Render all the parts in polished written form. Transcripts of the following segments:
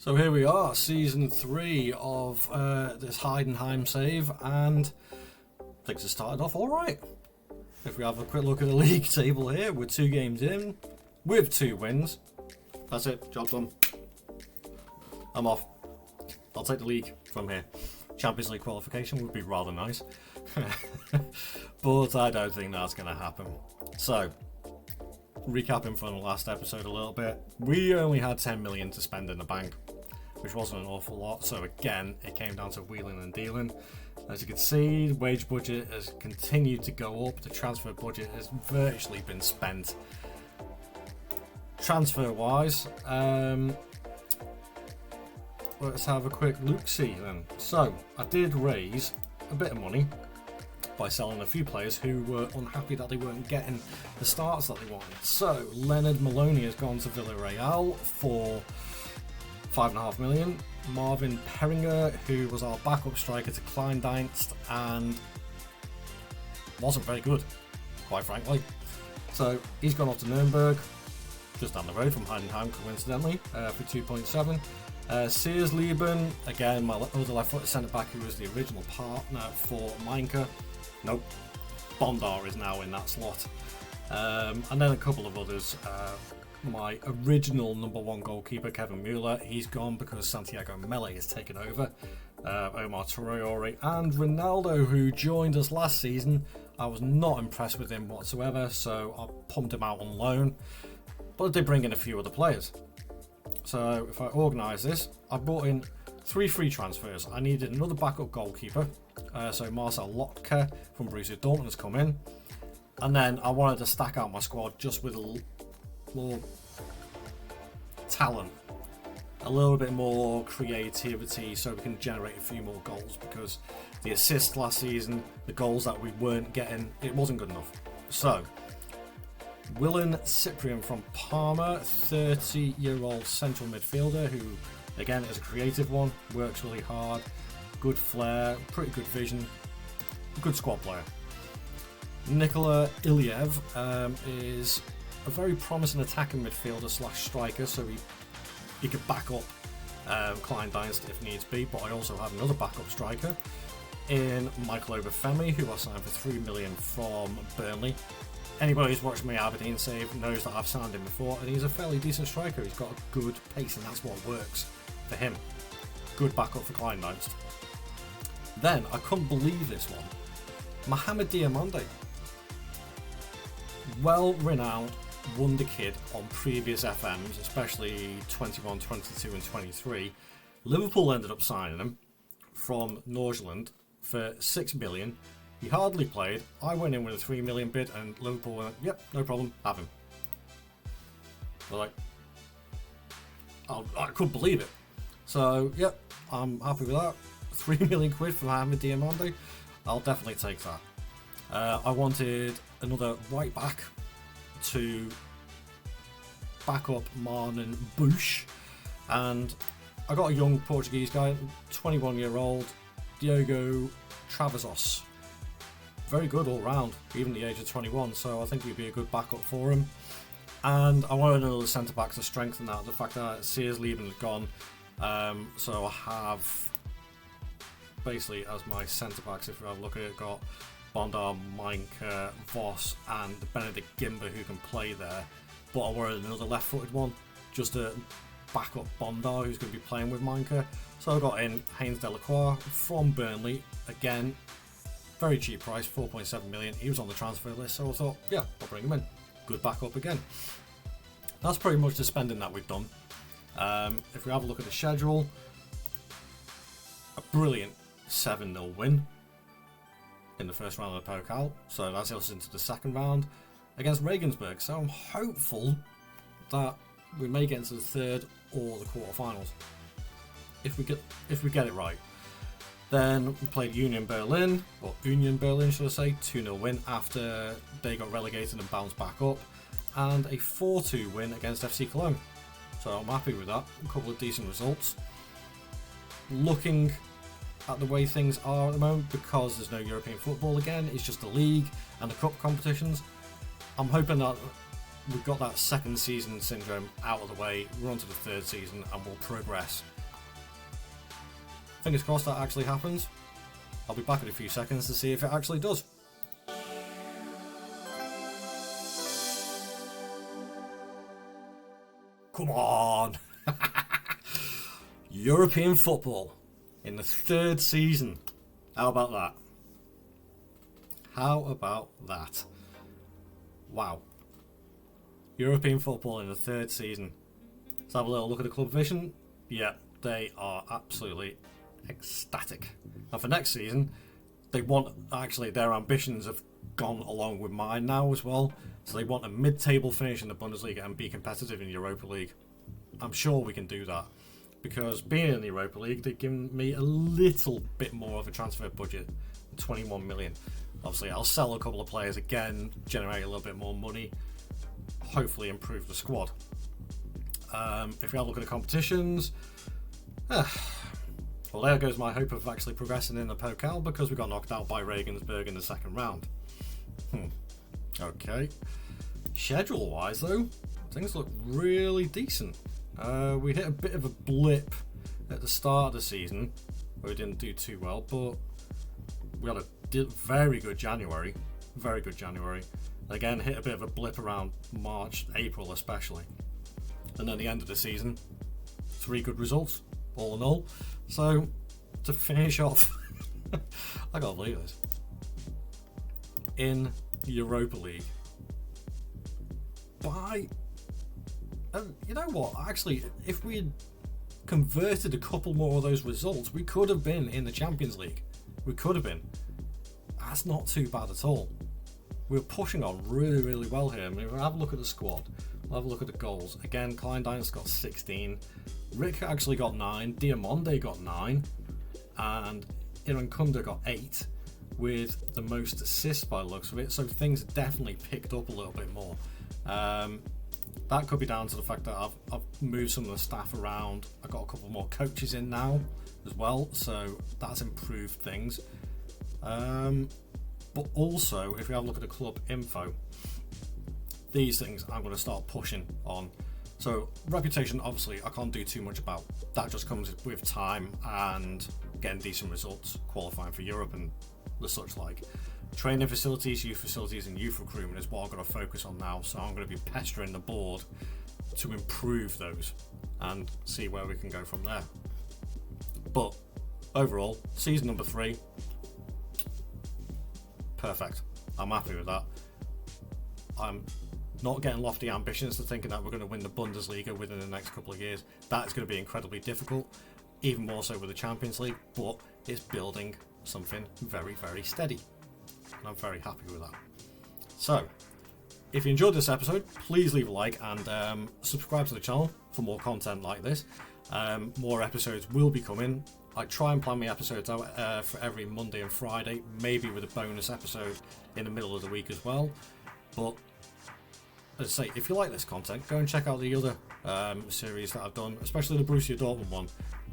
So here we are, Season 3 of this Heidenheim save, and things have started off alright. If we have a quick look at the league table here, we're 2 games in, with 2 wins. That's it, job done. I'm off. I'll take the league from here. Champions League qualification would be rather nice. But I don't think that's going to happen. So, recapping from the last episode a little bit, we only had 10 million to spend in the bank, which wasn't an awful lot. So again, it came down to wheeling and dealing. As you can see, the wage budget has continued to go up. The transfer budget has virtually been spent. Transfer wise, let's have a quick look-see then. So, I did raise a bit of money by selling a few players who were unhappy that they weren't getting the starts that they wanted. So, Leonard Maloney has gone to Villarreal for 5.5 million. Marvin Peringer, who was our backup striker to Kleindienst and wasn't very good, quite frankly. So, he's gone off to Nuremberg, just down the road from Heidenheim, coincidentally, for 2.7. Searsleben, again, my other left-footed centre-back who was the original partner for Mainke. Nope, Bondar is now in that slot. And then a couple of others. My original number 1 goalkeeper, Kevin Mueller, he's gone because Santiago Mele has taken over. Omar Traore and Ronaldo, who joined us last season. I was not impressed with him whatsoever, so I pumped him out on loan. But I did bring in a few other players. So if I organise this, I brought in 3 free transfers. I needed another backup goalkeeper. So Marcel Lotka from Borussia Dortmund has come in. And then I wanted to stack out my squad just with a more talent. A little bit more creativity so we can generate a few more goals. Because the assists last season, the goals that we weren't getting, it wasn't good enough. So, Willen Cyprian from Parma, 30-year-old central midfielder who, again, is a creative one, works really hard, good flair, pretty good vision, good squad player. Nikola Iliev is a very promising attacking midfielder / striker, so he could back up Kleindienst if needs be, but I also have another backup striker in Michael Obafemi, who I signed for 3 million from Burnley. Anybody who's watched my Aberdeen save knows that I've signed him before, and he's a fairly decent striker. He's got a good pace, and that's what works for him. Good backup for Kleindienst. Then, I couldn't believe this one. Mohamed Diamande. Well-renowned wonder kid on previous FMs, especially 21, 22 and 23. Liverpool ended up signing him from Nordsjælland for 6 million. He hardly played. I went in with a 3 million bid and Liverpool went, yep, no problem, have him. We're like, I couldn't believe it. So, yep, I'm happy with that. 3 million quid for Mohamed Diamande. I'll definitely take that. I wanted another right back to back up Marlon Bush. And I got a young Portuguese guy, 21-year-old, Diogo Travasos. Very good all round, even at the age of 21, so I think he'd be a good backup for him. And I wanted another centre back to strengthen that. The fact that Searsleben has gone, so I have basically as my centre backs, if you have a look at it, got Bondar, Mainke, Voss, and Benedict Gimber who can play there. But I wanted another left-footed one, just to back up Bondar, who's going to be playing with Mainke. So I got in Haynes Delacroix from Burnley again. Very cheap price, 4.7 million. He was on the transfer list, so I thought, yeah, I'll bring him in. Good backup again. That's pretty much the spending that we've done. If we have a look at the schedule, a brilliant 7-0 win in the first round of the Pokal. So that's us into the second round against Regensburg. So I'm hopeful that we may get into the third or the quarterfinals. If we get it right. Then we played Union Berlin, should I say, 2-0 win after they got relegated and bounced back up, and a 4-2 win against FC Cologne. So I'm happy with that. A couple of decent results. Looking at the way things are at the moment, because there's no European football again, it's just the league and the cup competitions. I'm hoping that we've got that second season syndrome out of the way, we're on to the third season and we'll progress Fingers crossed that actually happens. I'll be back in a few seconds to see if it actually does. Come on! European football in the 3rd season. How about that? How about that? Wow. European football in the 3rd season. Let's have a little look at the club vision. Yeah, they are absolutely ecstatic. And for next season, their ambitions have gone along with mine now as well. So they want a mid-table finish in the Bundesliga and be competitive in Europa League. I'm sure we can do that, because being in the Europa League, they've given me a little bit more of a transfer budget, 21 million. Obviously, I'll sell a couple of players again, generate a little bit more money, hopefully improve the squad. If we have a look at the competitions, well, there goes my hope of actually progressing in the Pokal, because we got knocked out by Regensburg in the 2nd round. Okay. Schedule-wise, though, things look really decent. We hit a bit of a blip at the start of the season, where we didn't do too well, but we had a very good January. Very good January. Again, hit a bit of a blip around March, April especially. And then the end of the season, 3 good results, all in all. So, to finish off, I can't believe this. In Europa League. You know what? Actually, if we had converted a couple more of those results, we could have been in the Champions League. We could have been. That's not too bad at all. We're pushing on really, really well here. I mean, if we have a look at the squad, we'll have a look at the goals. Again, Kleindienst's got 16. Rick actually got 9. Diamonde got 9. And Irankunda got 8, with the most assists by the looks of it. So things definitely picked up a little bit more. That could be down to the fact that I've moved some of the staff around. I've got a couple more coaches in now as well, so that's improved things. But also, if we have a look at the club info, these things I'm going to start pushing on. So reputation, obviously, I can't do too much about. That just comes with time and getting decent results, qualifying for Europe and the such like. Training facilities, and youth recruitment is what I'm going to focus on now. So I'm going to be pestering the board to improve those and see where we can go from there. But overall, season number 3, perfect. I'm happy with that. I'm not getting lofty ambitions to thinking that we're going to win the Bundesliga within the next couple of years. That is going to be incredibly difficult, even more so with the Champions League, but it's building something very, very steady. And I'm very happy with that. So, if you enjoyed this episode, please leave a like and subscribe to the channel for more content like this. More episodes will be coming. I try and plan my episodes out for every Monday and Friday, maybe with a bonus episode in the middle of the week as well. But as I say, if you like this content, go and check out the other series that I've done, especially the Borussia Dortmund one.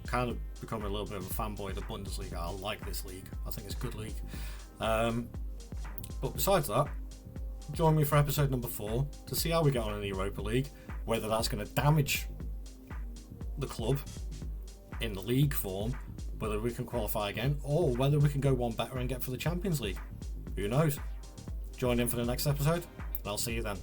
Kind of become a little bit of a fanboy of the Bundesliga. I like this league. I think it's a good league. But besides that, join me for episode number 4 to see how we get on in the Europa League, whether that's going to damage the club in the league form, whether we can qualify again, or whether we can go one better and get for the Champions League. Who knows? Join in for the next episode, and I'll see you then.